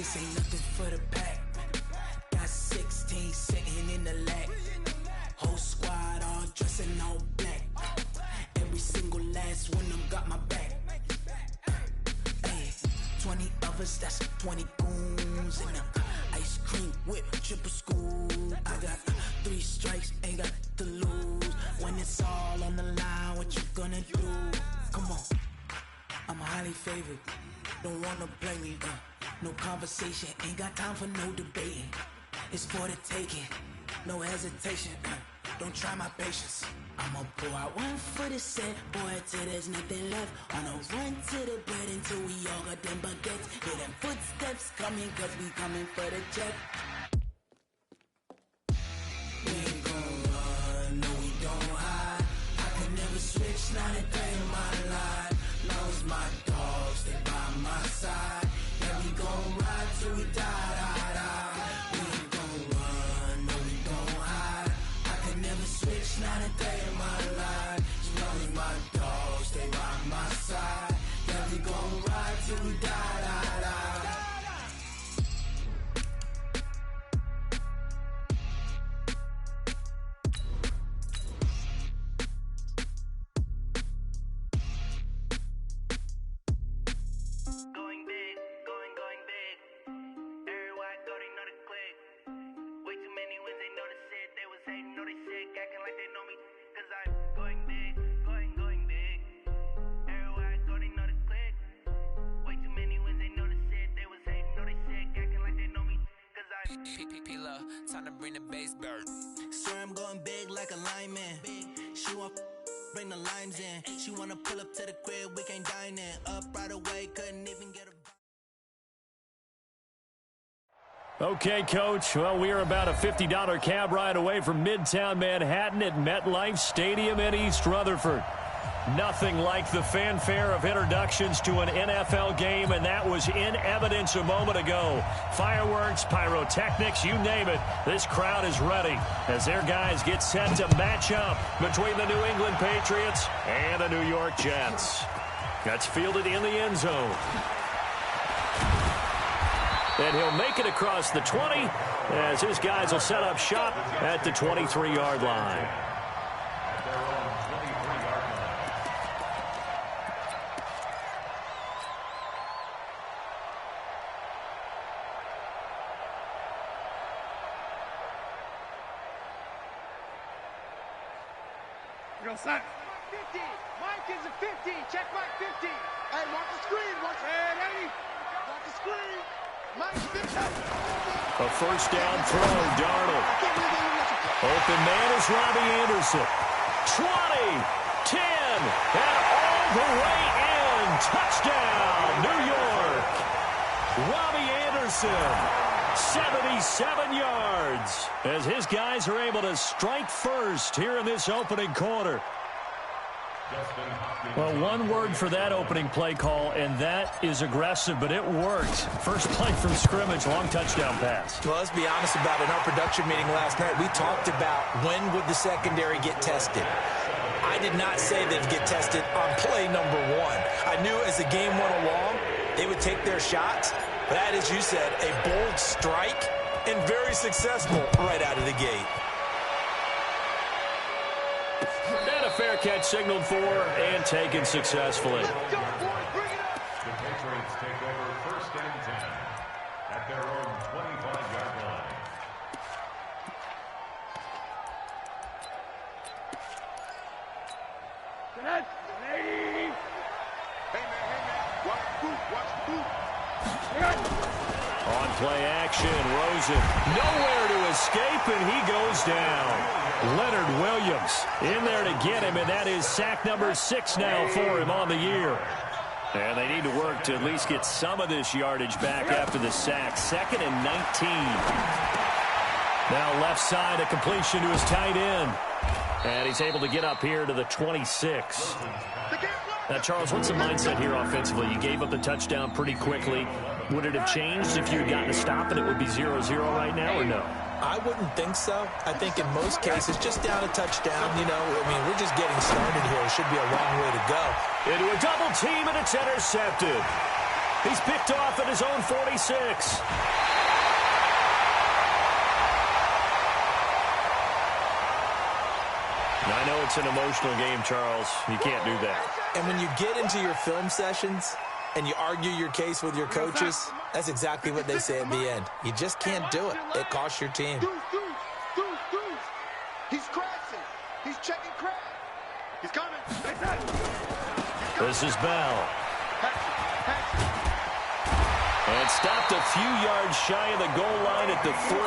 This ain't nothing for the pack. Got 16 sitting in the lag. Whole squad all dressing all black. Every single last one of them got my back. Hey, 20 of us, that's 20 goons in the ice cream whip, triple scoop. I got 3 strikes, ain't got to lose. When it's all on the line, what you gonna do? Come on, I'm highly favored. Don't wanna play me, no conversation, ain't got time for no debating. It's for the taking, no hesitation, don't try my patience. I'ma pour out one for the set, boy, till there's nothing left. On a run to the bread until we all got them baguettes. Hear them footsteps coming, cause we coming for the jet. We ain't gon' run, no we don't hide. I can never switch, not a day in my life. Long as my dogs stay by my side. Yeah, we gon' ride till we die, die, die. We ain't gon' run, no we don't hide. I can never switch, not a day in my life. As long as my dogs stay by my side. Yeah, we gon' ride till we die, die, die. Time to bring the bass bird. Sir, I'm going big like a lineman. She want bring the limes in. She wanna pull up to the crib, we can't dine in. Up right away, couldn't even get a... Okay, Coach. Well, we are about a $50 cab ride away from Midtown Manhattan at MetLife Stadium in East Rutherford. Nothing like the fanfare of introductions to an NFL game, and that was in evidence a moment ago. Fireworks, pyrotechnics, you name it. This crowd is ready as their guys get set to match up between the New England Patriots and the New York Jets. That's fielded in the end zone. And he'll make it across the 20 as his guys will set up shop at the 23-yard line. Set. 50. Mike is a 50. Check Mike 50. Hey, watch the screen. Watch the screen. Mike 50. A first down throw, Darnold. Open man is Robbie Anderson. 20, 10, and all the way in. Touchdown, New York. Robbie Anderson. 77 yards as his guys are able to strike first here in this opening quarter. Well, one word for that opening play call, and that is aggressive, but it worked. First play from scrimmage, long touchdown pass. Well, let's be honest about it. In our production meeting last night, we talked about when would the secondary get tested. I did not say they'd get tested on play number 1. I knew as the game went along, they would take their shots. That, as you said, a bold strike and very successful right out of the gate. And a fair catch signaled for and taken successfully. The Patriots take over first and 10 at their own 25-yard line. Hey, man. Watch the boot. On play action, Rosen nowhere to escape, and he goes down. Leonard Williams in there to get him, and that is sack number 6 now for him on the year. And they need to work to at least get some of this yardage back after the sack. 2nd and 19. Now left side, a completion to his tight end. And he's able to get up here to the 26. Now, Charles, what's the mindset here offensively? You gave up the touchdown pretty quickly. Would it have changed if you had gotten a stop and it would be 0-0 right now, or no? I wouldn't think so. I think in most cases, just down a touchdown, you know, I mean, we're just getting started here. It should be a long way to go. Into a double team, and it's intercepted. He's picked off at his own 46. I know it's an emotional game, Charles. You can't do that. And when you get into your film sessions and you argue your case with your coaches, that's exactly what they say at the end. You just can't do it. It costs your team. He's crashing. He's checking crash. He's coming. This is Bell. And stopped a few yards shy of the goal line at the 3.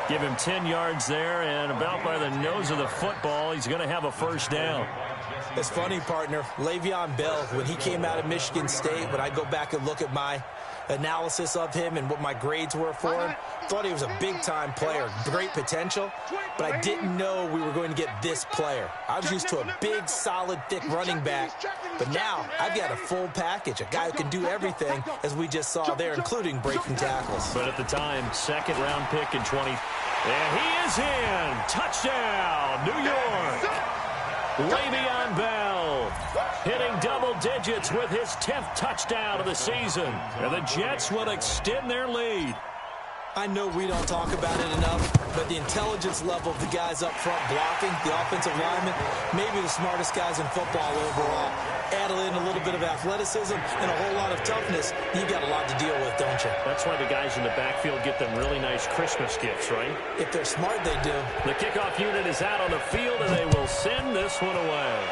Give him 10 yards there, and about by the nose of the football, he's going to have a first down. It's funny, partner. Le'Veon Bell, when he came out of Michigan State, when I go back and look at my analysis of him and what my grades were for him, thought he was a big-time player, great potential, but I didn't know we were going to get this player. I was used to a big, solid, thick running back, but now I've got a full package, a guy who can do everything, as we just saw there, including breaking tackles. But at the time, second-round pick in 20. And he is in. Touchdown, New York. Le'Veon Bell hitting double digits with his 10th touchdown of the season. And the Jets will extend their lead. I know we don't talk about it enough, but the intelligence level of the guys up front blocking, the offensive linemen, maybe the smartest guys in football overall. Add in a little bit of athleticism and a whole lot of toughness, you got a lot to deal with, don't you? That's why the guys in the backfield get them really nice Christmas gifts, right? If they're smart, they do. The kickoff unit is out on the field, and they will send this one away.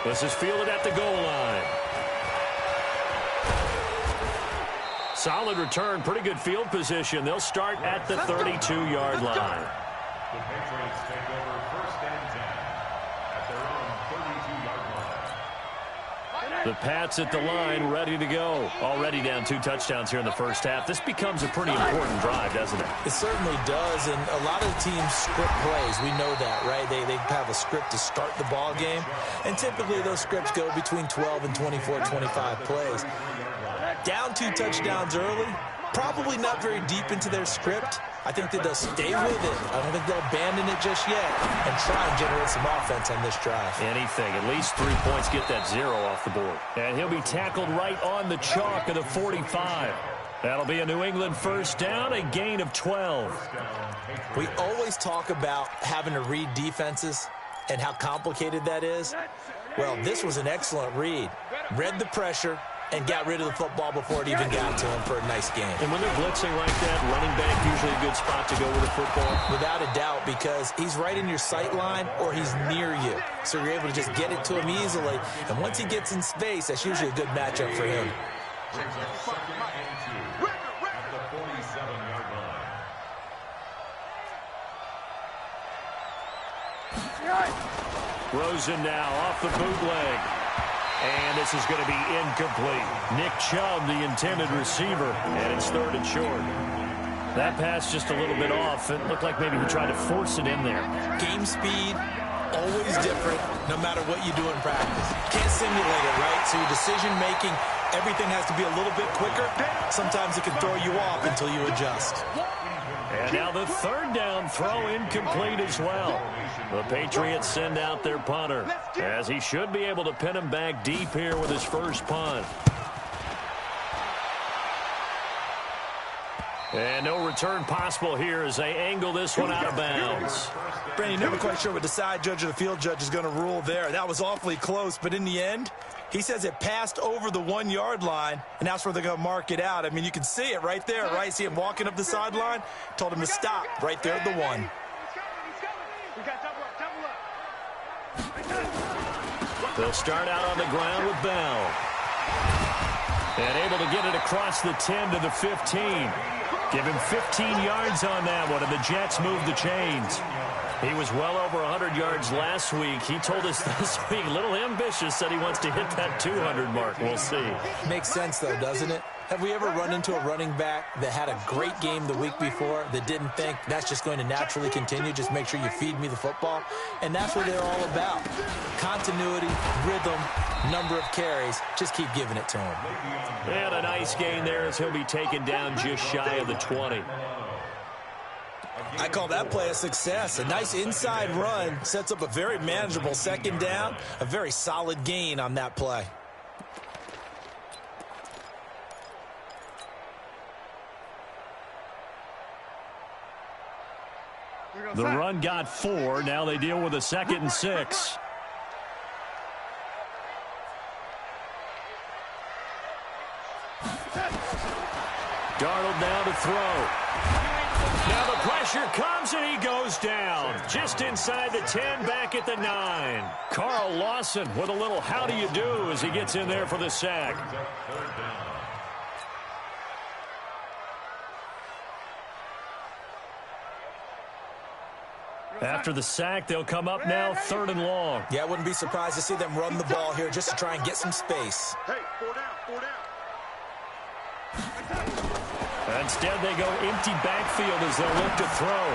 This is fielded at the goal line. Solid return, pretty good field position. They'll start at the 32-yard line. The Patriots take over first and 10 at their own 32-yard line. The Pats at the line, ready to go. Already down 2 touchdowns here in the first half. This becomes a pretty important drive, doesn't it? It certainly does, and a lot of the teams script plays. We know that, right? They have a script to start the ball game, and typically those scripts go between 12 and 24, 25 plays. Down 2 touchdowns early, probably not very deep into their script. I think that they'll stay with it. I don't think they'll abandon it just yet and try and generate some offense on this drive. Anything. At least 3 points, get that 0 off the board. And he'll be tackled right on the chalk of the 45. That'll be a New England first down, a gain of 12. We always talk about having to read defenses and how complicated that is. Well, this was an excellent read. Read the pressure and got rid of the football before it even got to him for a nice game. And when they're blitzing like that, running back usually a good spot to go with the football. Without a doubt, because he's right in your sight line or he's near you. So you're able to just get it to him easily. And once he gets in space, that's usually a good matchup for him. Brings up second and 2 at the 47-yard line. Rosen now off the bootleg. And this is going to be incomplete. Nick Chubb, the intended receiver, and it's 3rd and short. That pass just a little bit off. It looked like maybe he tried to force it in there. Game speed, always different, no matter what you do in practice. Can't simulate it, right? So your decision-making, everything has to be a little bit quicker. Sometimes it can throw you off until you adjust. And now the 3rd down throw incomplete as well. The Patriots send out their punter, as he should be able to pin him back deep here with his first punt. And no return possible here as they angle this one out of bounds. Brandon, never quite sure what the side judge or the field judge is going to rule there. That was awfully close, but in the end, he says it passed over the 1-yard line, and that's where they're going to mark it out. I mean, you can see it right there, right? See him walking up the sideline? Told him to stop right there at the 1. They'll start out on the ground with Bell. And able to get it across the 10 to the 15. Give him 15 yards on that one, and the Jets move the chains. He was well over 100 yards last week. He told us this week, a little ambitious, said he wants to hit that 200 mark. We'll see. Makes sense, though, doesn't it? Have we ever run into a running back that had a great game the week before that didn't think that's just going to naturally continue? Just make sure you feed me the football. And that's what they're all about. Continuity, rhythm, number of carries. Just keep giving it to him. And a nice gain there as he'll be taken down just shy of the 20. I call that play a success. A nice inside run sets up a very manageable 2nd down. A very solid gain on that play. The run got 4. Now they deal with a 2nd and 6. Darnold now to throw. Now the pressure comes and he goes down. Just inside the 10, back at the 9. Carl Lawson with a little how do you do as he gets in there for the sack. After the sack, they'll come up now 3rd and long. Yeah, I wouldn't be surprised to see them run the ball here just to try and get some space. Hey, 4 down, 4 down. Instead, they go empty backfield as they'll look to throw.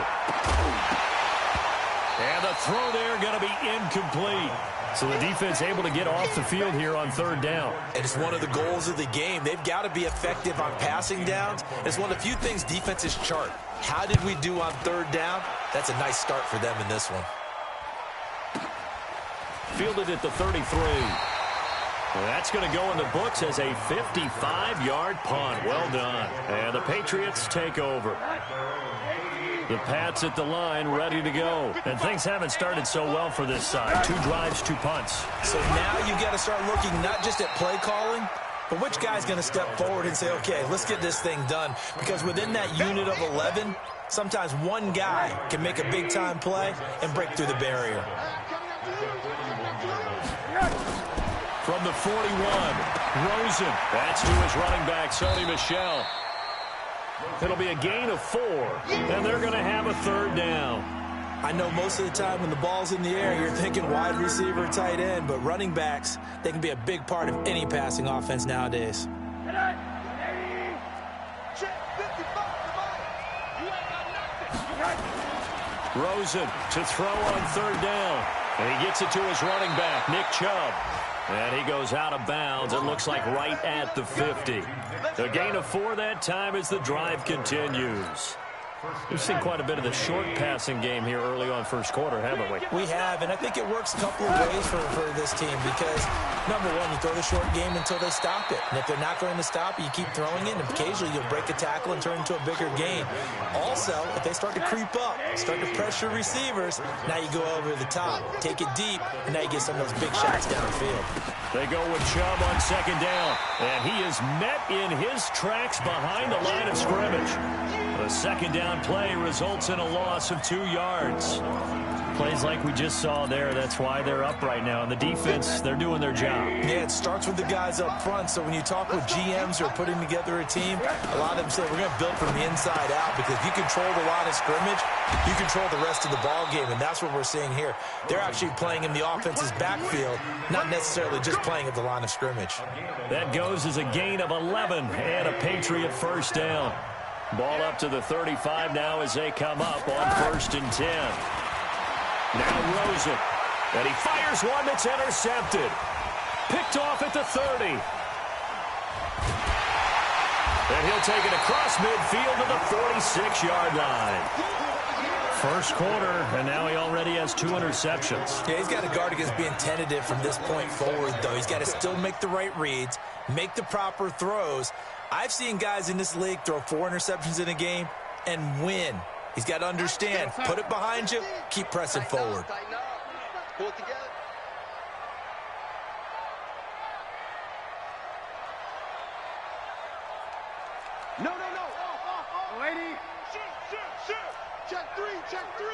And the throw there going to be incomplete. So the defense able to get off the field here on 3rd down. And it's one of the goals of the game. They've got to be effective on passing downs. It's one of the few things defenses chart. How did we do on 3rd down? That's a nice start for them in this one. Fielded at the 33. Well, that's going to go in the books as a 55-yard punt. Well done. And the Patriots take over. The Pats at the line, ready to go. And things haven't started so well for this side. 2 drives, 2 punts. So now you've got to start looking not just at play calling, but which guy's going to step forward and say, okay, let's get this thing done. Because within that unit of 11, sometimes one guy can make a big-time play and break through the barrier. From the 41, Rosen. That's to his running back, Sony Michel. It'll be a gain of 4, and they're going to have a 3rd down. I know most of the time when the ball's in the air, you're thinking wide receiver, tight end, but running backs, they can be a big part of any passing offense nowadays. Rosen to throw on 3rd down. And he gets it to his running back, Nick Chubb. And he goes out of bounds. It looks like right at the 50. A gain of 4 that time as the drive continues. We've seen quite a bit of the short passing game here early on first quarter, haven't we? We have, and I think it works a couple of ways for this team because, number one, you throw the short game until they stop it. And if they're not going to stop it, you keep throwing it, and occasionally you'll break a tackle and turn into a bigger gain. Also, if they start to creep up, start to pressure receivers, now you go over the top, take it deep, and now you get some of those big shots downfield. They go with Chubb on 2nd down, and he is met in his tracks behind the line of scrimmage. The 2nd down play results in a loss of 2 yards. Plays like we just saw there. That's why they're up right now. And the defense, they're doing their job. Yeah, it starts with the guys up front. So when you talk with GMs who are putting together a team, a lot of them say we're going to build from the inside out because if you control the line of scrimmage, you control the rest of the ball game. And that's what we're seeing here. They're actually playing in the offense's backfield, not necessarily just playing at the line of scrimmage. That goes as a gain of 11 and a Patriot 1st down. Ball up to the 35 now as they come up on 1st and 10. Now Rosen. And he fires one that's intercepted. Picked off at the 30. And he'll take it across midfield to the 46-yard line. First quarter, and now he already has 2 interceptions. Yeah, he's got to guard against being tentative from this point forward, though. He's got to still make the right reads, make the proper throws. I've seen guys in this league throw 4 interceptions in a game and win. He's got to understand, put it behind you, keep pressing forward. Pull it together. No. Off. Lady. Shoot. Check 3. Check 80.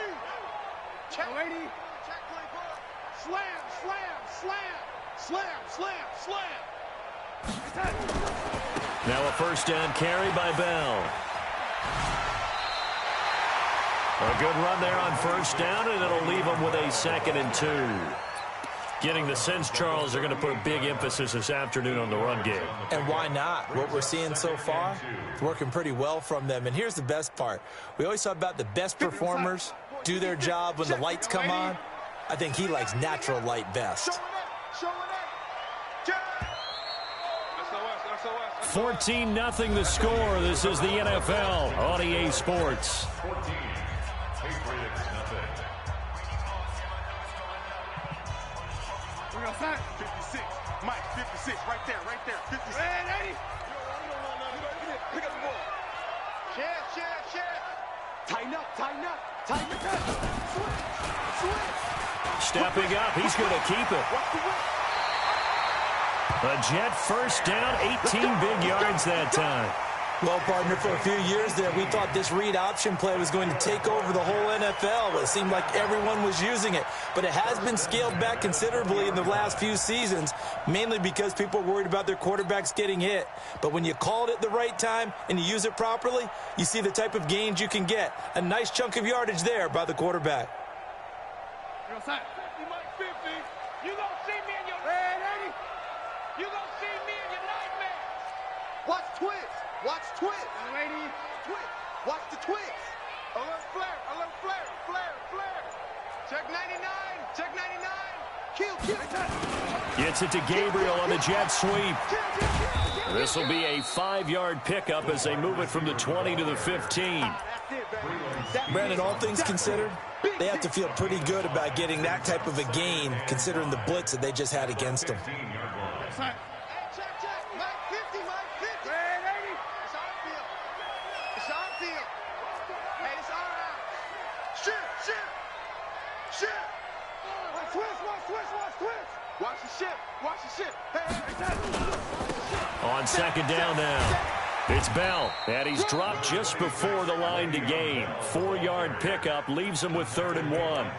Check 24. Slam. Now a 1st down carry by Bell. A good run there on 1st down, and it'll leave them with a 2nd and 2. Getting the sense, Charles, they're going to put a big emphasis this afternoon on the run game. And why not? What we're seeing so far, it's working pretty well from them. And here's the best part. We always talk about the bbest performers do their job when the lights come on. I think he likes natural light best. 14-0 the score. This is the NFL on EA Sports. 14. Patriots, nothing. We're going to sign 56. Mike, 56. Right there. 56. Man, 80. Pick up the ball. Share. Tighten up. Stepping up, he's going to keep it. A Jet first down, 18 big yards that time. Well, partner, for a few years there, we thought this read option play was going to take over the whole NFL. It seemed like everyone was using it. But it has been scaled back considerably in the last few seasons, mainly because people are worried about their quarterbacks getting hit. But when you call it at the right time and you use it properly, you see the type of gains you can get. A nice chunk of yardage there by the quarterback. You gonna see me in your red, Eddie. You gonna see me in your nightmare. Watch twist. Watch twist. Lady, twist. Watch the twist. A little flare. Flare. Check 99. Check 99. Kill. Gets it to Gabriel on the jet sweep. This will be a 5-yard pickup as they move it from the 20 to the 15. Brandon, all things considered, they have to feel pretty good about getting that type of a gain, considering the blitz that they just had against them. Check. Mike 50. Red 80. It's our field. Hey, it's our house. Shit. Watch twist. Watch the shit. Hey. On second down now. It's Bell, and he's dropped just before the line to gain. 4-yard pickup leaves him with 3rd and 1.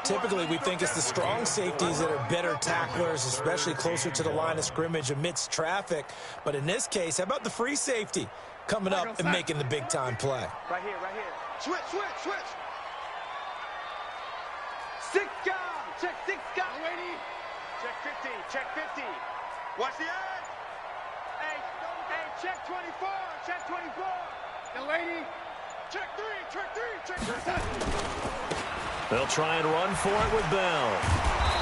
Typically, we think it's the strong safeties that are better tacklers, especially closer to the line of scrimmage amidst traffic. But in this case, how about the free safety coming up and making the big-time play? Right here. Switch. 6 guard. Check 6 guard. Lady. Check 50. Watch the edge. Hey, check 24. The lady. Check 3. They'll try and run for it with Bell.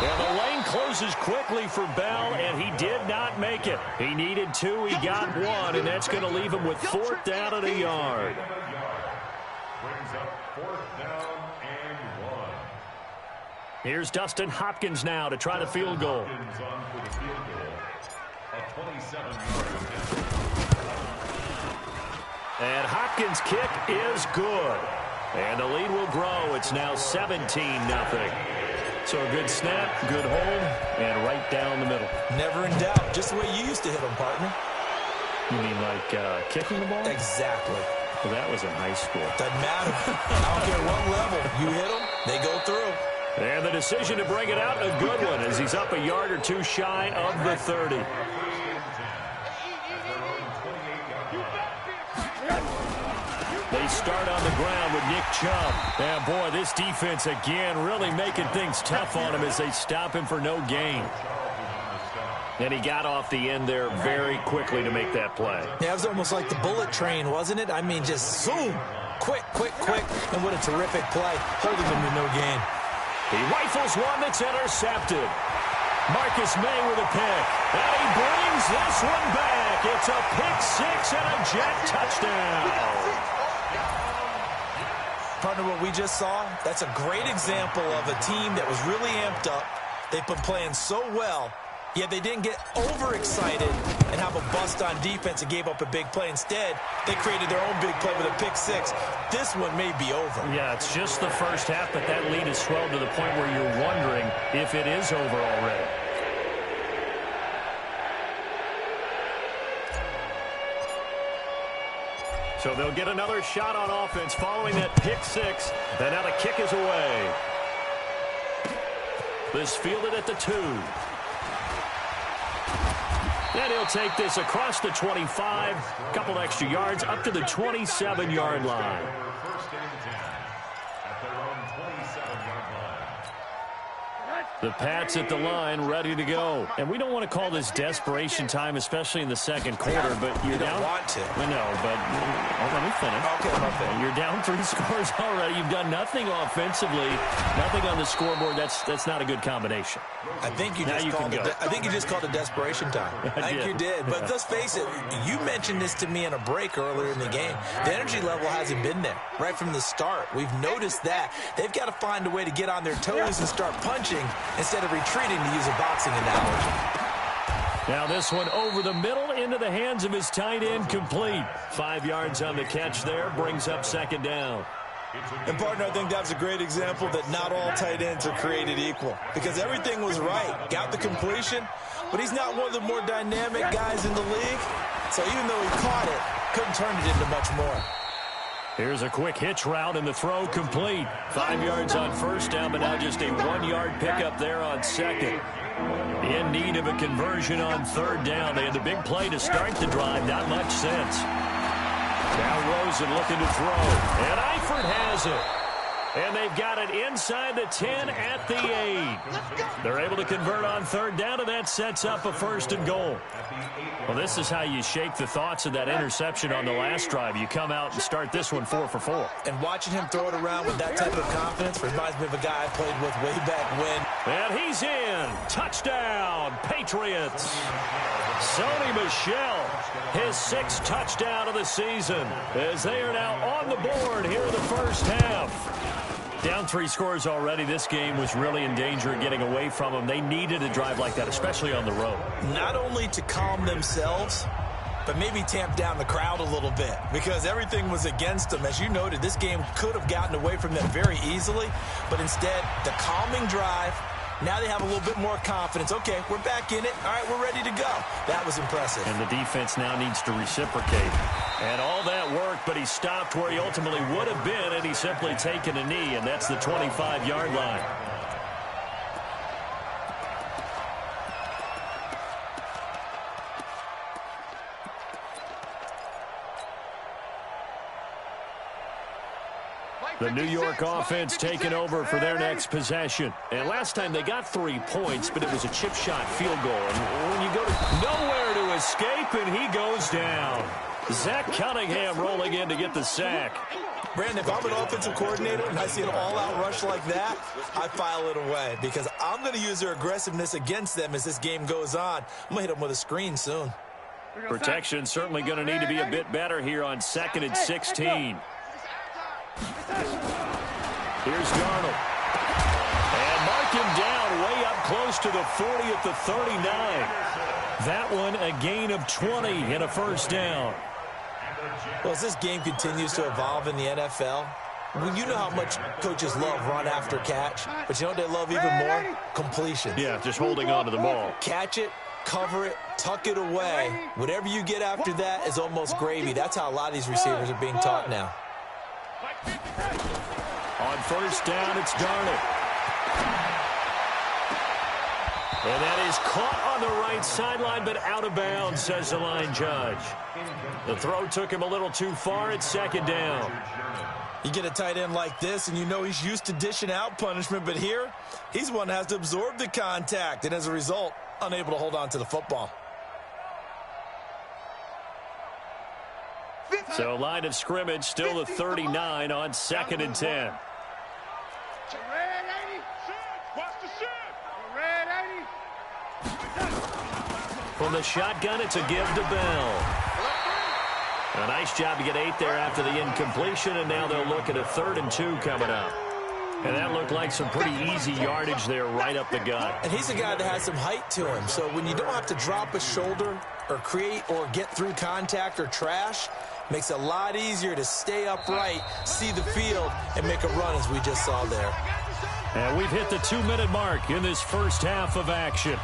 And the lane closes quickly for Bell, and he did not make it. He needed 2, he got 1, and that's going to leave him with 4th down and a yard. Brings up 4th down and 1. Here's Dustin Hopkins now to try the field goal. Hopkins on for the field goal. A 27-yard attempt. And Hopkins' kick is good. And the lead will grow. It's now 17-0. So a good snap, good hold, and right down the middle. Never in doubt. Just the way you used to hit them, partner. You mean like kicking the ball? Exactly. Well, that was in high school. Doesn't matter. I don't care what level. You hit them, they go through. And the decision to bring it out, a good one, as he's up a yard or 2 shy of the 30. They start on the ground with Nick Chubb. And, boy, this defense, again, really making things tough on him as they stop him for no gain. And he got off the end there very quickly to make that play. Yeah, it was almost like the bullet train, wasn't it? I mean, just zoom. Quick. And what a terrific play, holding him to no gain. He rifles one that's intercepted. Marcus May with a pick. And he brings this one back. It's a pick 6 and a Jet touchdown. Partner, what we just saw, that's a great example of a team that was really amped up. They've been playing so well, yet they didn't get overexcited and have a bust on defense and gave up a big play. Instead, they created their own big play with a pick 6. This one may be over. Yeah, it's just the first half, but that lead has swelled to the point where you're wondering if it is over already. So they'll get another shot on offense following that pick 6. And now the kick is away. This fielded at the 2. And he'll take this across the 25. A couple extra yards up to the 27-yard line. First and 10 at their own 27-yard line. The Pats at the line, ready to go. And we don't want to call this desperation time, especially in the second quarter, but you're down. You don't want to. I know, but let me finish. Okay, okay. You're down 3 scores already. You've done nothing offensively, nothing on the scoreboard. That's not a good combination. I think you Now just you called can it. go. I think you just called it desperation time. I think did. you did. But let's face it, you mentioned this to me in a break earlier in the game. The energy level hasn't been there right from the start. We've noticed that. They've got to find a way to get on their toes and start punching instead of retreating, to use a boxing analogy. Now this one over the middle into the hands of his tight end, complete. 5 yards on the catch there, brings up second down. And, partner, I think that was a great example that not all tight ends are created equal because everything was right. Got the completion, but he's not one of the more dynamic guys in the league. So even though he caught it, couldn't turn it into much more. Here's a quick hitch route, and the throw complete. 5 yards on first down, but now just a 1-yard pickup there on second. In need of a conversion on third down. They had the big play to start the drive. Not much sense. Now Rosen looking to throw. And Eifert has it. And they've got it inside the 10 at the 8. They're able to convert on third down, and that sets up a 1st and goal. Well, this is how you shake the thoughts of that interception on the last drive. You come out and start this one 4 for 4. And watching him throw it around with that type of confidence reminds me of a guy I played with way back when. And he's in. Touchdown, Patriots. Sony Michel, his 6th touchdown of the season, as they are now on the board here in the first half. Down 3 scores already. This game was really in danger of getting away from them. They needed a drive like that, especially on the road. Not only to calm themselves, but maybe tamp down the crowd a little bit because everything was against them. As you noted, this game could have gotten away from them very easily, but instead, the calming drive, now they have a little bit more confidence. Okay, we're back in it. All right, we're ready to go. That was impressive. And the defense now needs to reciprocate. And all that worked, but he stopped where he ultimately would have been, and he's simply taken a knee, and that's the 25-yard line. The New York offense taking over for their next possession. And last time they got 3 points, but it was a chip shot field goal. And when you go to nowhere to escape, and he goes down. Zach Cunningham rolling in to get the sack. Brandon, if I'm an offensive coordinator and I see an all-out rush like that, I file it away because I'm going to use their aggressiveness against them as this game goes on. I'm going to hit them with a screen soon. Protection certainly going to need to be a bit better here on 2nd and 16. Here's Darnold. And mark him down way up close to the 40 at the 39. That one a gain of 20 and a 1st down. Well, as this game continues to evolve in the NFL, you know how much coaches love run after catch, but you know what they love even more? Completion. Yeah, just holding on to the ball. Catch it, cover it, tuck it away. Whatever you get after that is almost gravy. That's how a lot of these receivers are being taught now. On 1st down, it's Darnold. And that is caught on the right sideline, but out of bounds, says the line judge. The throw took him a little too far. It's 2nd down. You get a tight end like this, and you know he's used to dishing out punishment, but here, he's one that has to absorb the contact, and as a result, unable to hold on to the football. So line of scrimmage, still the 39 on 2nd and 10. From the shotgun, it's a give to Bell. A nice job to get 8 there after the incompletion, and now they'll look at a 3rd and 2 coming up. And that looked like some pretty easy yardage there right up the gut. And he's a guy that has some height to him, so when you don't have to drop a shoulder or create or get through contact or trash, makes it a lot easier to stay upright, see the field, and make a run as we just saw there. And we've hit the 2-minute mark in this first half of action.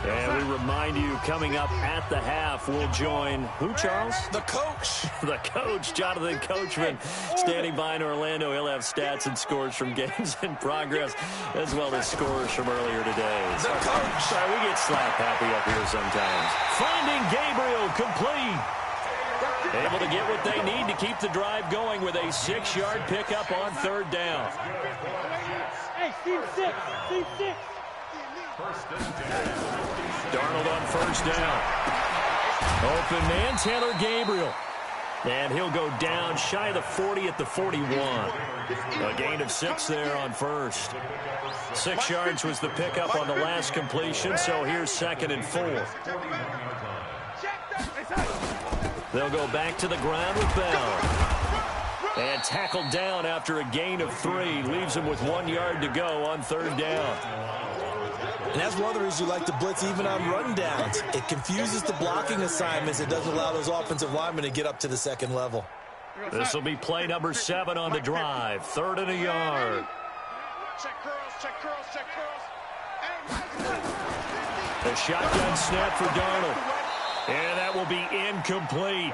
And we remind you, coming up at the half, we'll join who, Charles? The coach. The coach, Jonathan Coachman, standing by in Orlando. He'll have stats and scores from games in progress, as well as scores from earlier today. The coach. Sorry, we get slap happy up here sometimes. Finding Gabriel, complete. Able to get what they need to keep the drive going with a 6-yard pickup on 3rd down. Hey, Steve 6. Steve 6. Darnold on 1st down. Open man, Taylor Gabriel. And he'll go down shy of the 40 at the 41. A gain of 6 there on 1st. 6 yards was the pickup on the last completion, so here's 2nd and 4. They'll go back to the ground with Bell. And tackled down after a gain of 3. Leaves him with 1 yard to go on 3rd down. And that's one of the reasons you like to blitz even on rundowns. It confuses the blocking assignments. It doesn't allow those offensive linemen to get up to the 2nd level. This will be play number 7 on the drive. 3rd and a yard. Check curls, check curls, check curls. The shotgun snap for Darnold. And that will be incomplete.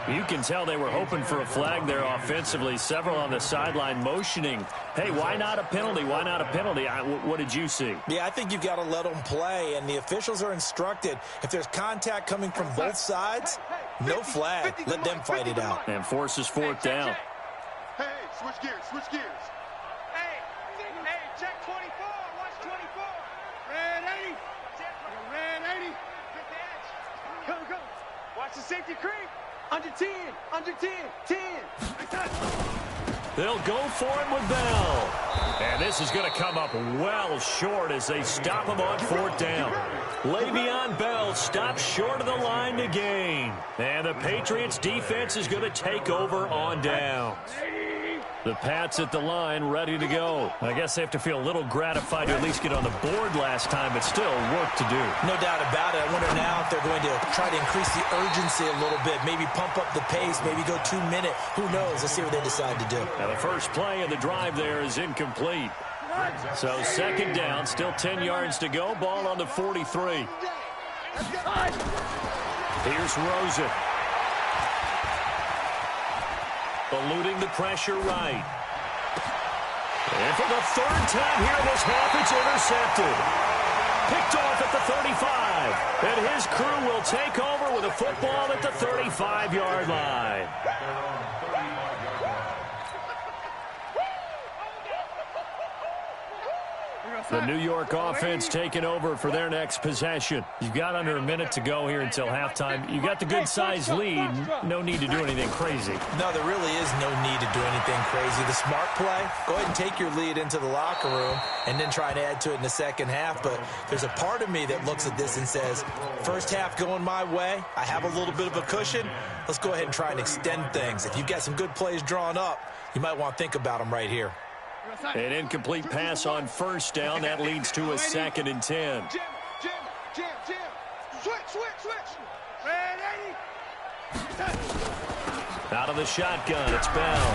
You can tell they were hoping for a flag there offensively. Several on the sideline motioning. Hey, why not a penalty? Why not a penalty? What did you see? Yeah, I think you've got to let them play, and the officials are instructed. If there's contact coming from both sides, no flag. Let them fight it out. And forces 4th down. Hey, switch gears, switch gears. Hey, check 24. Watch 24. Red 80. Red 80. Go. Watch the safety creep. Under 10. Under 10. 10. They'll go for it with Bell. And this is going to come up well short as they stop him on 4th down. Le'Veon Bell stops short of the line to gain. And the Patriots defense is going to take over on downs. The Pats at the line, ready to go. I guess they have to feel a little gratified to at least get on the board last time, but still work to do. No doubt about it. I wonder now if they're going to try to increase the urgency a little bit, maybe pump up the pace, maybe go 2-minute. Who knows? Let's see what they decide to do. Now the first play of the drive there is incomplete. So 2nd down, still 10 yards to go. Ball on the 43. Here's Rosen. Eluding the pressure right. And for the 3rd time here this half, it's intercepted. Picked off at the 35. And his crew will take over with a football at the 35-yard line. The New York offense taking over for their next possession. You've got under a minute to go here until halftime. You've got the good-sized lead. No need to do anything crazy. No, there really is no need to do anything crazy. The smart play, go ahead and take your lead into the locker room and then try and add to it in the second half. But there's a part of me that looks at this and says, first half going my way, I have a little bit of a cushion. Let's go ahead and try and extend things. If you've got some good plays drawn up, you might want to think about them right here. An incomplete pass on 1st down. That leads to a 2nd and 10. Jim. Switch. Red 80. Out of the shotgun, it's Bell.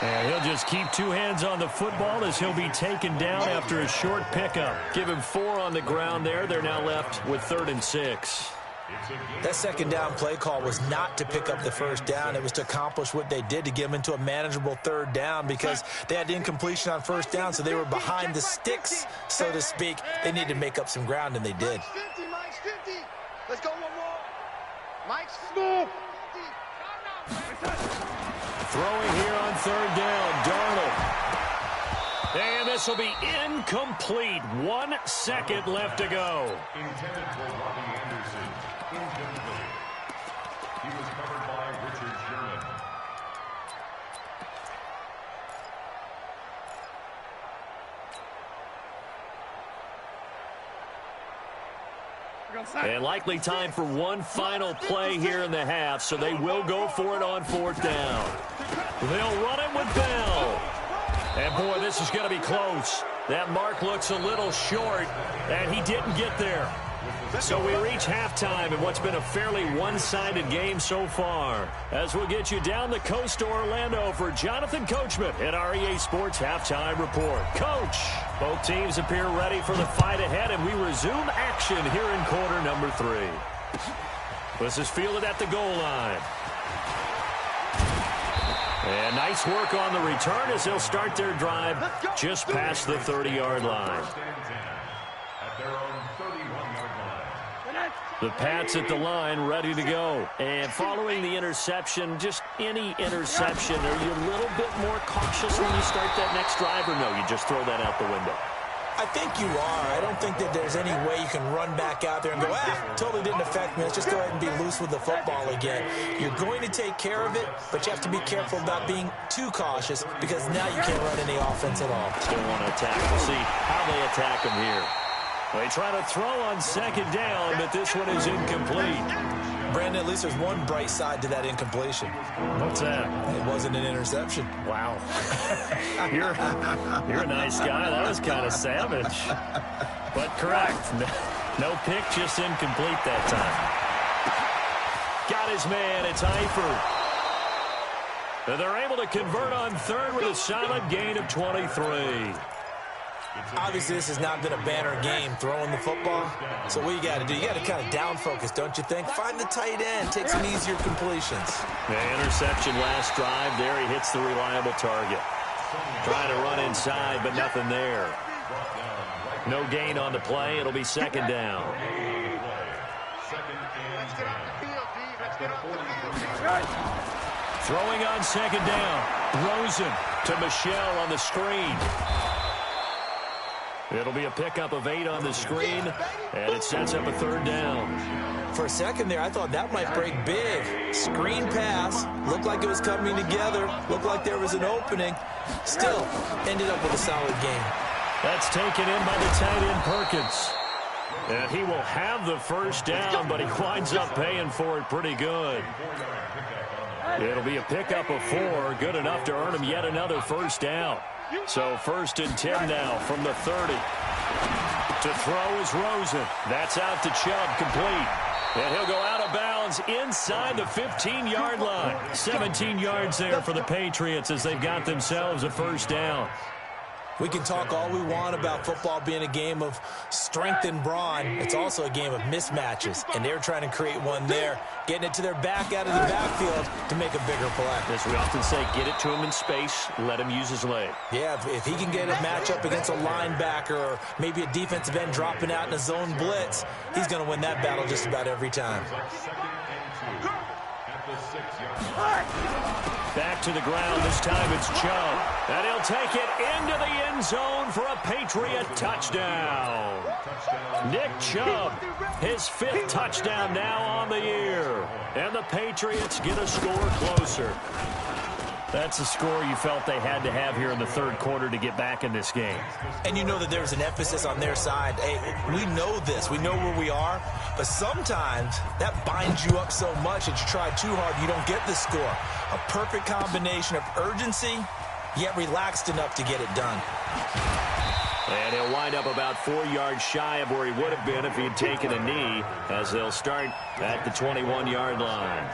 And he'll just keep 2 hands on the football as he'll be taken down after a short pickup. Give him 4 on the ground there. They're now left with 3rd and 6. That 2nd down play call was not to pick up the 1st down. It was to accomplish what they did to get them into a manageable 3rd down because they had incompletion on 1st down, so they were behind the sticks, so to speak. They needed to make up some ground, and they did. Mike's 50. Let's go one more. Mike's 50. Throwing here on 3rd down, Darnold. And this will be incomplete. 1 second left to go. Intended for Robbie Anderson. Incomplete. He was covered by Richard Sherman. And likely time for one final play here in the half, so they will go for it on 4th down. They'll run it with Bell. And, boy, this is going to be close. That mark looks a little short, and he didn't get there. So we reach halftime in what's been a fairly one-sided game so far. As we'll get you down the coast to Orlando for Jonathan Coachman at our EA Sports Halftime Report. Coach, both teams appear ready for the fight ahead, and we resume action here in quarter number 3. This is fielded at the goal line. And nice work on the return as they'll start their drive just past the 30-yard line. The Pats at the line, ready to go. And following the interception, just any interception, are you a little bit more cautious when you start that next drive, or no, you just throw that out the window? I think you are. I don't think that there's any way you can run back out there and go, totally didn't affect me. Let's just go ahead and be loose with the football again. You're going to take care of it, but you have to be careful about being too cautious because now you can't run any offense at all. Still want to attack. We'll see how they attack him here. They try to throw on 2nd down, but this one is incomplete. Brandon, at least there's one bright side to that incompletion. What's that? It wasn't an interception. Wow. You're a nice guy. That was kind of savage. But correct. No pick, just incomplete that time. Got his man. It's Eifert. And they're able to convert on third with a solid gain of 23. Obviously, this has not been a banner game throwing the football. So what you got to do, you got to kind of down focus, don't you think? Find the tight end, take some easier completions. The interception last drive there. He hits the reliable target. Trying to run inside, but nothing there. No gain on the play. It'll be second down. Throwing on second down. Rosen to Michelle on the screen. It'll be a pickup of 8 on the screen, and it sets up a third down. For a second there, I thought that might break big. Screen pass. Looked like it was coming together. Looked like there was an opening. Still, ended up with a solid game. That's taken in by the tight end Perkins. And he will have the first down, but he winds up paying for it pretty good. It'll be a pickup of 4, good enough to earn him yet another first down. So 1st and 10 now from the 30. To throw is Rosen. That's out to Chubb, complete. And he'll go out of bounds inside the 15-yard line. 17 yards there for the Patriots as they've got themselves a first down. We can talk all we want about football being a game of strength and brawn. It's also a game of mismatches, and they're trying to create one there, getting it to their back out of the backfield to make a bigger play. As we often say, get it to him in space, let him use his leg. Yeah, if he can get a matchup against a linebacker or maybe a defensive end dropping out in a zone blitz, he's going to win that battle just about every time. Back to the ground. This time it's Chubb. And he'll take it into the end zone for a Patriot touchdown. Nick Chubb, his 5th touchdown now on the year. And the Patriots get a score closer. That's a score you felt they had to have here in the third quarter to get back in this game. And you know that there's an emphasis on their side. Hey, we know this. We know where we are. But sometimes that binds you up so much that you try too hard, you don't get the score. A perfect combination of urgency, yet relaxed enough to get it done. And he'll wind up about 4 yards shy of where he would have been if he had taken a knee, as they'll start at the 21-yard line.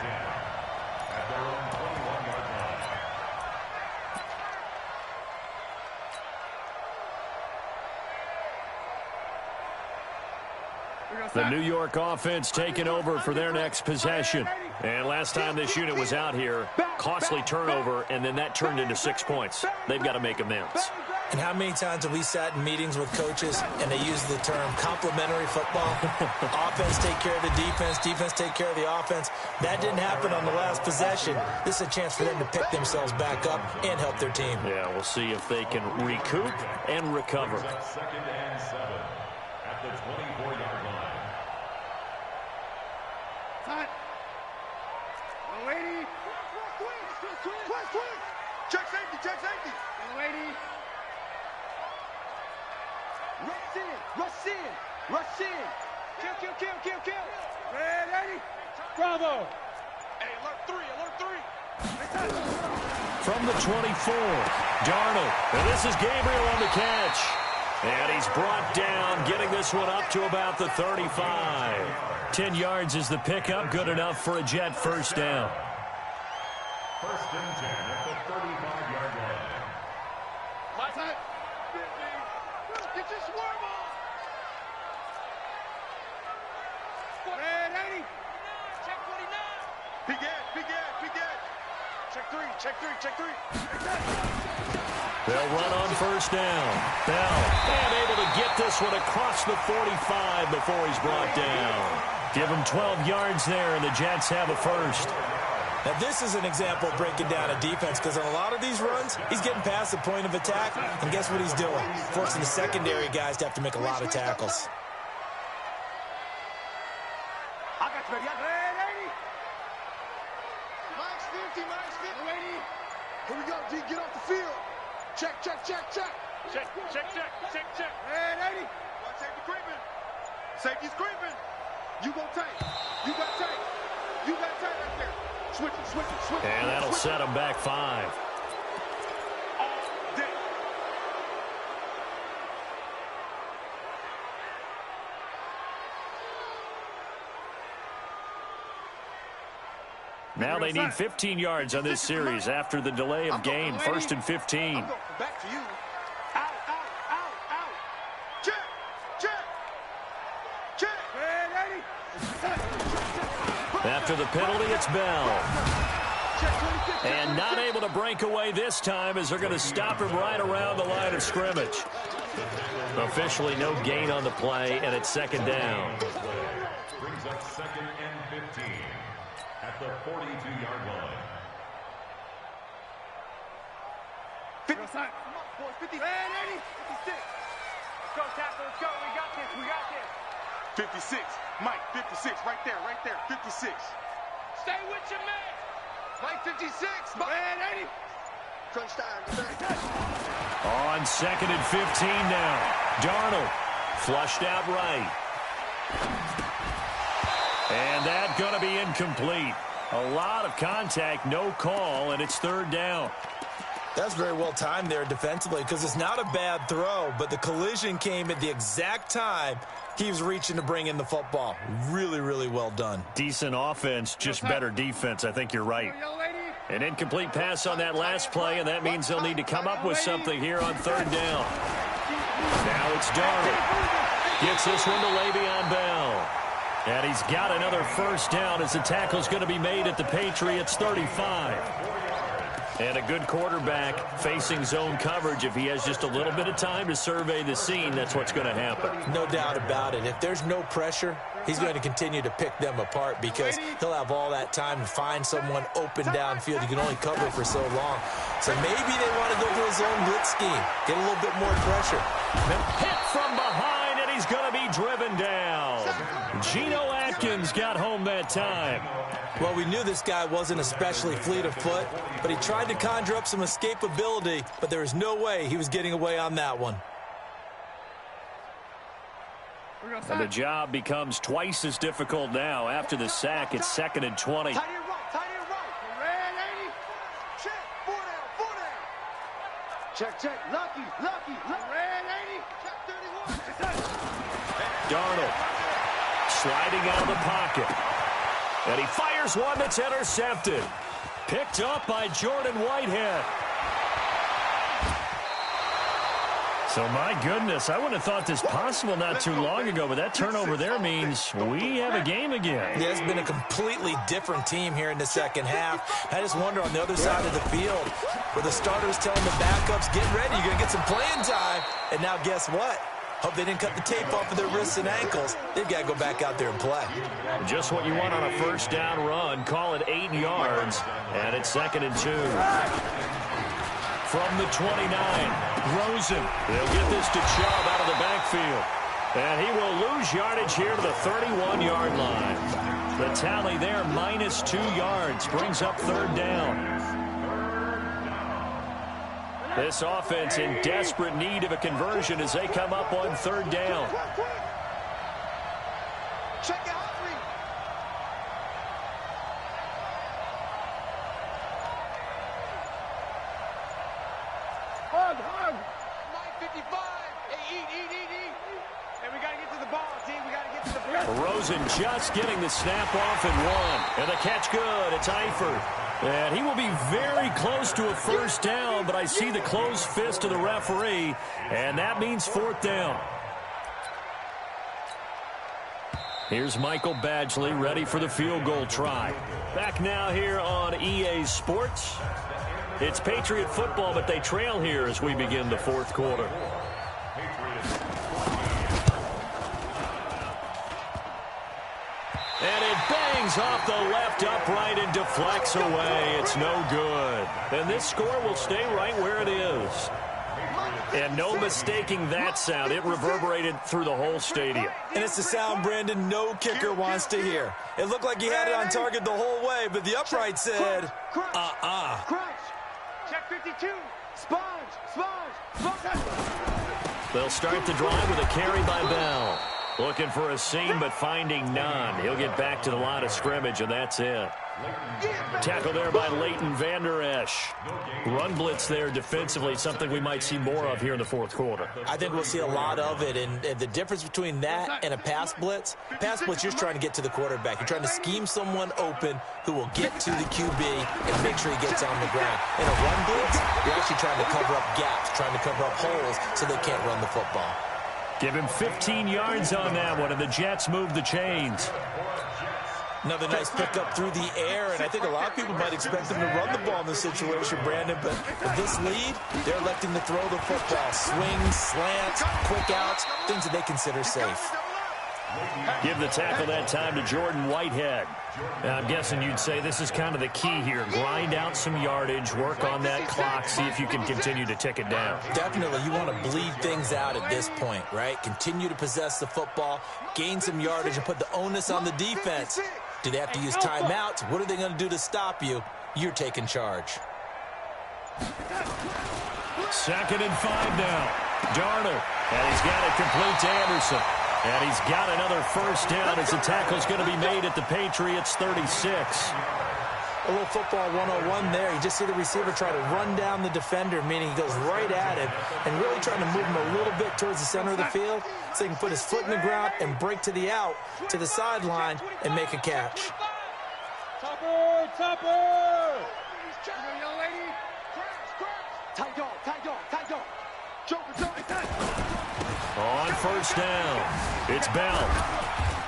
The New York offense taking over for their next possession. And last time this unit was out here, costly turnover, and then that turned into 6 points. They've got to make amends. And how many times have we sat in meetings with coaches and they use the term complementary football? Offense take care of the defense, defense take care of the offense. That didn't happen on the last possession. This is a chance for them to pick themselves back up and help their team. Yeah, we'll see if they can recoup and recover. 2nd and 7 at the 24-yard line. Hot. Young lady. Twist. Check safety, check safety. Young lady. Rush in. Kill. Red 80. Bravo. Hey, alert 3. From the 24, Darnold. And this is Gabriel on the catch. And he's brought down, getting this one up to about the 35. 10 yards is the pickup, good enough for a Jet first down. 1st and 10 at the 35-yard line. Get your swarm on. Red 80. Check 49. Big edge. Check 3. They'll run on first down. Bell, and able to get this one across the 45 before he's brought down. Give him 12 yards there, and the Jets have a first. Now, this is an example of breaking down a defense because on a lot of these runs, he's getting past the point of attack, and guess what he's doing? Forcing the secondary guys to have to make a lot of tackles. I got you, baby. Red 80. Max 50. Here we go, G. Get off the field. Check. Check. Red 80. Watch safety creeping. Safety's creeping. You got tight right there. Switch it. And that'll set him back 5. All day. Now they need 15 yards on this series after the delay of game. 1st and 15. Back to you. Out, out, out, out. Check, check, check. After the penalty, it's Bell. And not able to break away this time as they're going to stop him right around the line of scrimmage. Officially no gain on the play, and it's 2nd down. Brings up 2nd and 15 at the 42-yard line. 50. Come on, boys. 50. 56. Let's go, tackle. Let's go. We got this. We got this. 56. Mike, 56. Right there. Right there. 56. Stay with your man. Mike, 56. Man, 80. Crunch time. On 2nd and 15 now. Darnold flushed out right. And that's going to be incomplete. A lot of contact, no call, and it's 3rd down. That's very well timed there defensively because it's not a bad throw, but the collision came at the exact time he was reaching to bring in the football. Really, really well done. Decent offense, just better defense. I think you're right. An incomplete pass on that last play, and that means they'll need to come up with something here on 3rd down. Now it's Darnold. Gets this one to Le'Veon Bell. And he's got another 1st down as the tackle's going to be made at the Patriots 35. And a good quarterback facing zone coverage. If he has just a little bit of time to survey the scene, that's what's going to happen. No doubt about it. If there's no pressure, he's going to continue to pick them apart because he'll have all that time to find someone open downfield. You can only cover for so long. So maybe they want to go to his own blitz scheme, get a little bit more pressure. Hit from behind, and he's going to be driven down. Geno Atkins got home that time. Well, we knew this guy wasn't especially fleet of foot, but he tried to conjure up some escapability, but there was no way he was getting away on that one. And the job becomes twice as difficult now. After the sack, it's 2nd and 20. Tight end right. Tight end right. Red 80. Check. 4 down. 4 down. Check, check. Lucky. Lucky. Red 80. Check 31. Darnold sliding out of the pocket. And he fires one that's intercepted. Picked up by Jordan Whitehead. So, my goodness, I wouldn't have thought this possible not too long ago, but that turnover there means we have a game again. Yeah, it's been a completely different team here in the 2nd half. I just wonder on the other side of the field where the starters telling the backups, get ready, you're going to get some playing time. And now guess what? Hope they didn't cut the tape off of their wrists and ankles. They've got to go back out there and play. Just what you want on a 1st down run. Call it 8 yards, and it's 2nd and 2. From the 29, Rosen. They'll get this to Chubb out of the backfield. And he will lose yardage here to the 31-yard line. The tally there, -2 yards, brings up 3rd down. This offense in desperate need of a conversion as they come up on 3rd down. Check it out. Hug. Mike 55. Hey, eat. And we got to get to the ball, team. We got to get to the ball. Rosen just getting the snap off and 1. And the catch good. It's Eifert. And he will be very close to a 1st down, but I see the closed fist of the referee, and that means 4th down. Here's Michael Badgley ready for the field goal try. Back now here on EA Sports. It's Patriot football, but they trail here as we begin the 4th quarter. And it bangs off the left upright and deflects away. It's no good. And this score will stay right where it is. And no mistaking that sound. It reverberated through the whole stadium. And it's the sound, Brandon, no kicker wants to hear. It looked like he had it on target the whole way, but the upright said, Crunch. Check 52. Sponge. They'll start the drive with a carry by Bell. Looking for a seam, but finding none. He'll get back to the line of scrimmage, and that's it. Tackle there by Leighton Vander Esch. Run blitz there defensively, something we might see more of here in the fourth quarter. I think we'll see a lot of it, and the difference between that and a pass blitz, you're just trying to get to the quarterback. You're trying to scheme someone open who will get to the QB and make sure he gets on the ground. In a run blitz, you're actually trying to cover up gaps, trying to cover up holes so they can't run the football. Give him 15 yards on that one, and the Jets move the chains. Another nice pickup through the air, and I think a lot of people might expect them to run the ball in this situation, Brandon, but with this lead, they're electing to throw the football. Swings, slants, quick outs, things that they consider safe. Give the tackle that time to Jordan Whitehead. Now, I'm guessing you'd say this is kind of the key here. Grind out some yardage, work on that clock, see if you can continue to tick it down. Definitely. You want to bleed things out at this point, right? Continue to possess the football, gain some yardage, and put the onus on the defense. Do they have to use timeouts? What are they going to do to stop you? You're taking charge. 2nd and 5 now. Darnold, and he's got it complete to Anderson. And he's got another first down as the tackle's going to be made at the Patriots 36. A little football 101 there. You just see the receiver try to run down the defender, meaning he goes right at him and really trying to move him a little bit towards the center of the field so he can put his foot in the ground and break to the out, to the sideline, and make a catch. Topper! Topper! Young lady! Tight dog! Tight dog! Tight dog! On first down, it's Bell.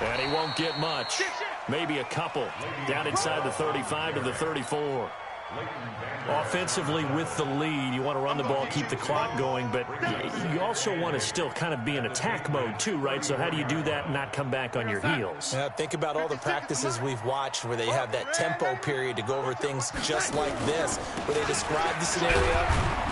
And he won't get much. Maybe a couple. Down inside the 35 to the 34. Offensively with the lead, you want to run the ball, keep the clock going, but you also want to still kind of be in attack mode too, right? So how do you do that and not come back on your heels? Yeah, think about all the practices we've watched where they have that tempo period to go over things just like this, where they describe the scenario,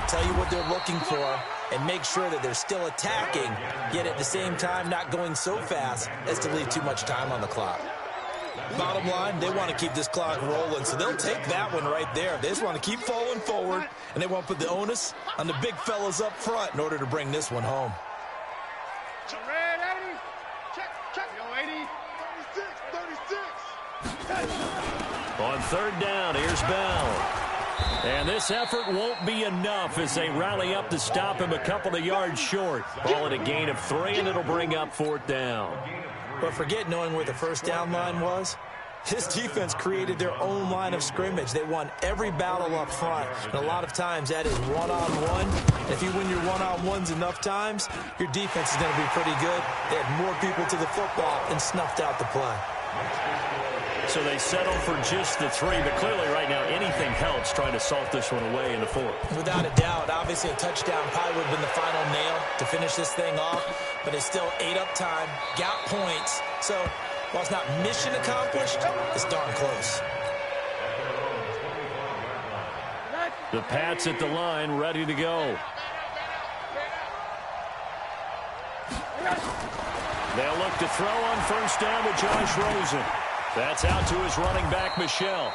tell you what they're looking for, and make sure that they're still attacking, yet at the same time not going so fast as to leave too much time on the clock. Bottom line, they want to keep this clock rolling, so they'll take that one right there. They just want to keep falling forward, and they want to put the onus on the big fellas up front in order to bring this one home. Red 80. Check. Yo, 80. 36. On 3rd down, here's Bell. And this effort won't be enough as they rally up to stop him a couple of yards short. Ball at a gain of 3, and it'll bring up 4th down. But forget knowing where the first down line was. This defense created their own line of scrimmage. They won every battle up front. And a lot of times that is one-on-one. If you win your one-on-ones enough times, your defense is going to be pretty good. They had more people to the football and snuffed out the play. So they settle for just the 3, but clearly right now anything helps trying to salt this one away in the 4th. Without a doubt, obviously a touchdown probably would have been the final nail to finish this thing off, but it's still ate up time, got points. So while it's not mission accomplished, it's darn close. The Pats at the line, ready to go. They'll look to throw on first down to Josh Rosen. That's out to his running back, Michelle.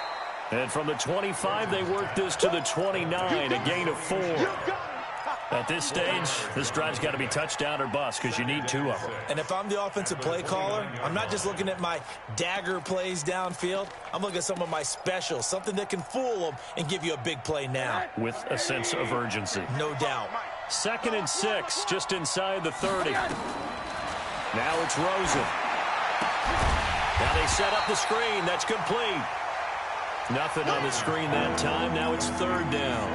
And from the 25, they work this to the 29, a gain of 4. At this stage, this drive's got to be touchdown or bust because you need 2 of them. And if I'm the offensive play caller, I'm not just looking at my dagger plays downfield. I'm looking at some of my specials, something that can fool them and give you a big play now. With a sense of urgency. No doubt. 2nd and 6, just inside the 30. Now it's Rosen. Now they set up the screen. That's complete. Nothing on the screen that time. Now it's 3rd down.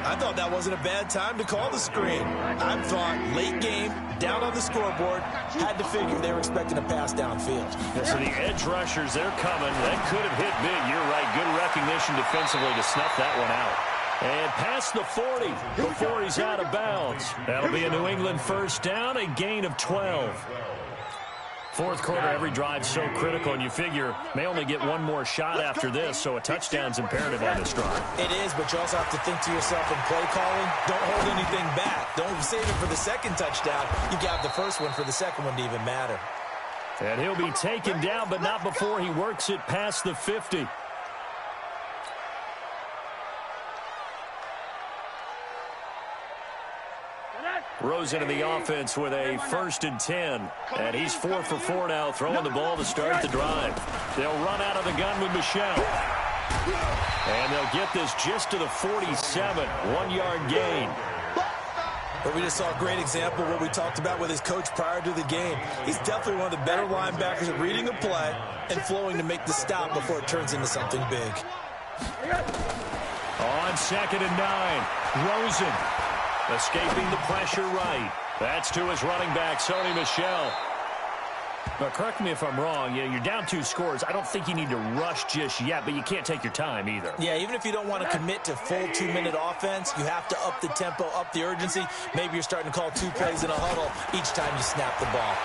I thought that wasn't a bad time to call the screen. I thought late game, down on the scoreboard, had to figure they were expecting a pass downfield. Yeah, so the edge rushers, they're coming. That could have hit big. You're right. Good recognition defensively to snuff that one out. And past the 40 before he's out of bounds. That'll be a New England first down, a gain of 12. 4th quarter, every drive so critical, and you figure may only get one more shot after this, so a touchdown's imperative on this drive. It is, but you also have to think to yourself in play calling, don't hold anything back. Don't save it for the second touchdown. You got the first one for the second one to even matter. And he'll be taken down, but not before he works it past the 50. Rosen in the offense with a 1st and 10. And he's 4 for 4 now, throwing the ball to start the drive. They'll run out of the gun with Michel. And they'll get this just to the 47. 1-yard gain. But we just saw a great example of what we talked about with his coach prior to the game. He's definitely one of the better linebackers at reading a play and flowing to make the stop before it turns into something big. On 2nd and 9, Rosen escaping the pressure right. That's to his running back, Sony Michel. But correct me if I'm wrong, you're down 2 scores. I don't think you need to rush just yet, but you can't take your time either. Yeah, even if you don't want to commit to full 2-minute offense, you have to up the tempo, up the urgency. Maybe you're starting to call 2 plays in a huddle each time you snap the ball.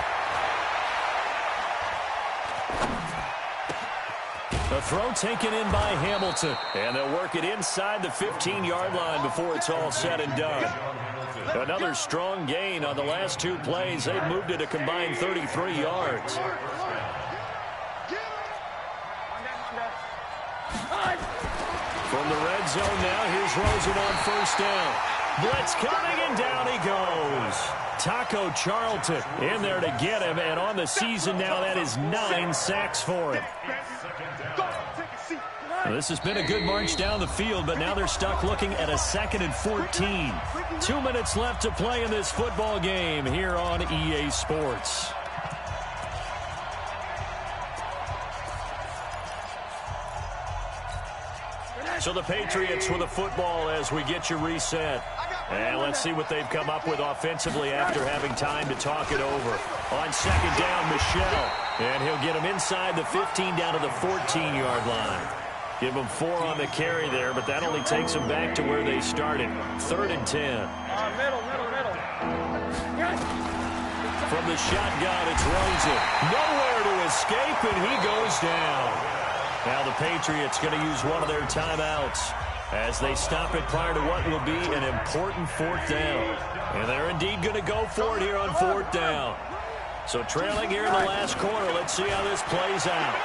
The throw taken in by Hamilton, and they'll work it inside the 15-yard line before it's all said and done. Another strong gain on the last 2 plays. They've moved it a combined 33 yards. From the red zone now, here's Rosen on 1st down. Blitz coming, and down he goes. Taco Charlton in there to get him, and on the season now, that is 9 sacks for him. Well, this has been a good march down the field, but now they're stuck looking at a 2nd and 14. 2 minutes left to play in this football game here on EA Sports. So the Patriots with the football as we get you reset. And let's see what they've come up with offensively after having time to talk it over. On 2nd down, Michel. And he'll get him inside the 15 down to the 14-yard line. Give them 4 on the carry there, but that only takes them back to where they started. 3rd and 10. Middle. From the shotgun, it's Rosen. Nowhere to escape, and he goes down. Now the Patriots going to use one of their timeouts as they stop it prior to what will be an important 4th down. And they're indeed going to go for it here on 4th down. So trailing here in the last quarter, let's see how this plays out.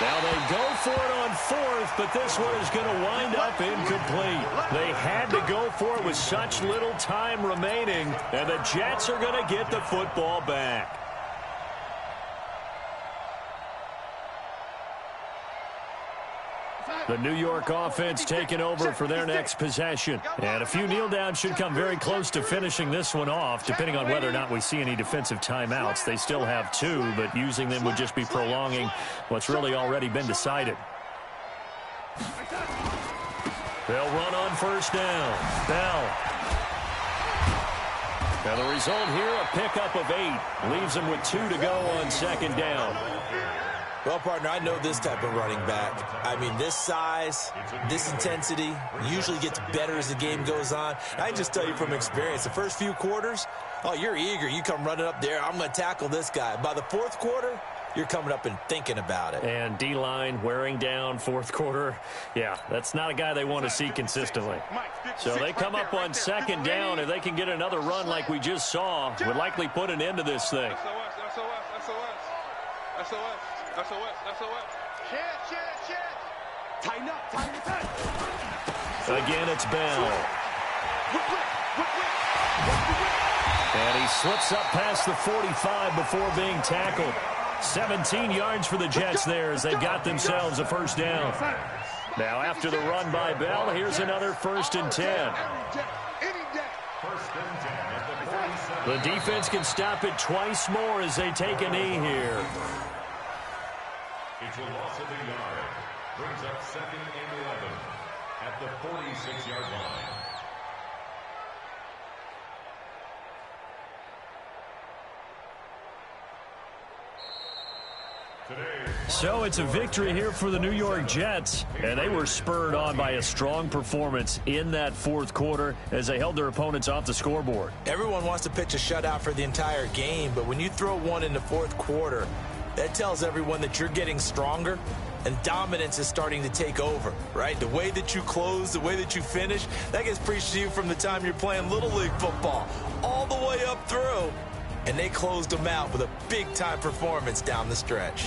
Now they go for it on 4th, but this one is going to wind up incomplete. They had to go for it with such little time remaining, and the Jets are going to get the football back. The New York offense taking over for their next possession. And a few kneel downs should come very close to finishing this one off, depending on whether or not we see any defensive timeouts. They still have 2, but using them would just be prolonging what's really already been decided. They'll run on 1st down. Bell. Now the result here, a pickup of 8. Leaves them with 2 to go on 2nd down. Well, partner, I know this type of running back. I mean, this size, this intensity usually gets better as the game goes on. I can just tell you from experience, the first few quarters, oh, you're eager. You come running up there, I'm going to tackle this guy. By the 4th quarter, you're coming up and thinking about it. And D-line wearing down 4th quarter. Yeah, that's not a guy they want to see consistently. So they come up on 2nd down. If they can get another run like we just saw, would likely put an end to this thing. Again, it's Bell. And he slips up past the 45 before being tackled. 17 yards for the Jets there as they got themselves a 1st down. Now after the run by Bell, here's another 1st and 10. The defense can stop it twice more as they take a knee here. It's a loss of a yard. Brings up 2nd and 11 at the 46-yard line. So it's a victory here for the New York Jets, and they were spurred on by a strong performance in that 4th quarter as they held their opponents off the scoreboard. Everyone wants to pitch a shutout for the entire game, but when you throw one in the 4th quarter, that tells everyone that you're getting stronger and dominance is starting to take over, right? The way that you close, the way that you finish, that gets preached to you from the time you're playing Little League football all the way up through. And they closed them out with a big-time performance down the stretch.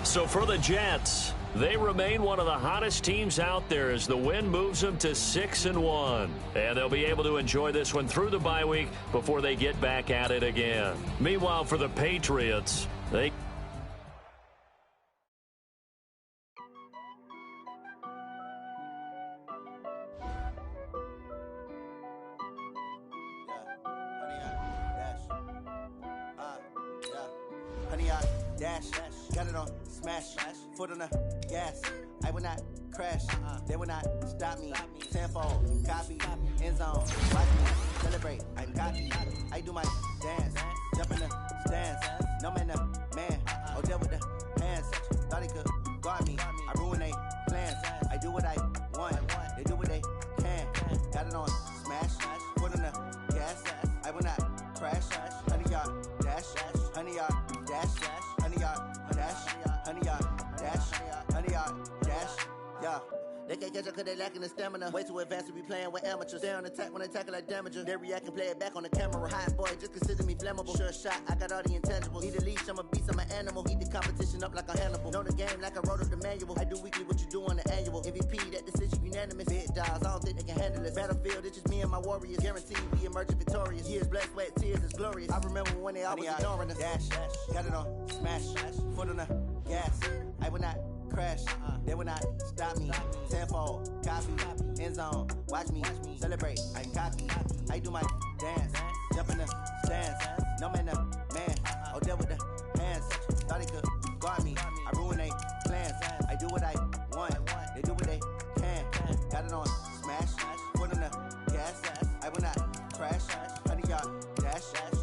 So for the Jets, They remain one of the hottest teams out there as the win moves them to 6-1. And they'll be able to enjoy this one through the bye week before they get back at it again. Meanwhile, for the Patriots, they... Got it on smash, foot on the gas. I will not crash, they will not stop me. Tenfold, copy, end zone, watch me celebrate. I'm cocky, I do my dance, jump in the stands. No man, the man, Odell with the hands. Thought he could guard me, I ruin they plans. I do what I want, they do what they can. Got it on smash, foot on the gas. I will not crash, 100-yard dash, 100-yard dash, 100-yard dash, 100-yard dash, 100-yard dash, yeah. They can't catch up cause they lacking the stamina. Way too advanced to be playing with amateurs. Stay on attack when they tackle like damager. They react and play it back on the camera. Hot boy, just consider me flammable. Sure shot, I got all the intangibles. Need a leash, I'm a beast, I'm an animal. Eat the competition up like a Hannibal. Know the game like I wrote up the manual. I do weekly what you do on the annual. MVP, that decision unanimous. Big dogs, I don't think they can handle it. Battlefield, it's just me and my warriors. Guaranteed we emerging victorious. Years, blood, sweat, tears, it's glorious. I remember when they always ignoring us. Dash, got it on smash, foot on the gas. I will not crash, they will not stop me. Tenfold, copy, end zone, watch me celebrate. I'm cocky, I do my dance, jump in the stands. No man, the man, Odell with the hands. Thought he could guard me, I ruin they plans. I do what I want, they do what they can. Got it on smash, foot on the gas. I will not crash, 100-yard dash,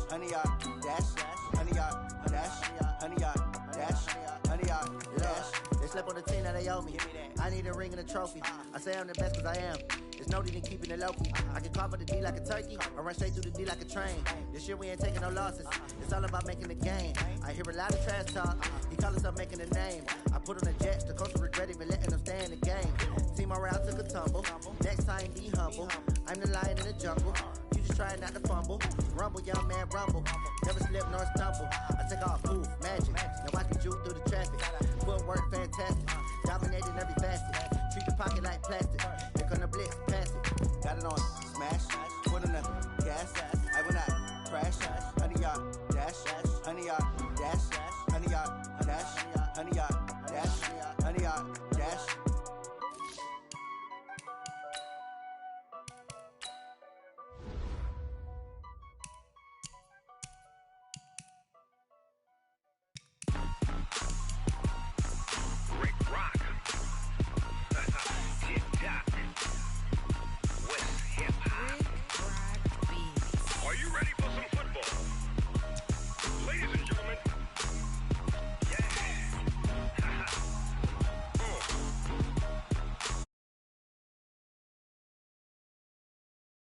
100-yard dash, 100-yard dash, 100-yard dash, 100-yard dash. They slept on the team that they owe me. I need a ring and a trophy. I say I'm the best cause I am. There's no need in keeping it low-key. I can carve up the D like a turkey or run straight through the D like a train. This year we ain't taking no losses. It's all about making the game. I hear a lot of trash talk. He call us up making a name. I put on the Jets. The coach will regret even letting them stay in the game. Team around took a tumble. Next time be humble. I'm the lion in the jungle. You just trying not to fumble. Rumble, young man, rumble. Never slip nor stumble. I take off, move, magic. Now I can juke through the traffic. Footwork fantastic. Dominating every facet. Treat the pocket like plastic. Here come the blitz, pass it. Got it on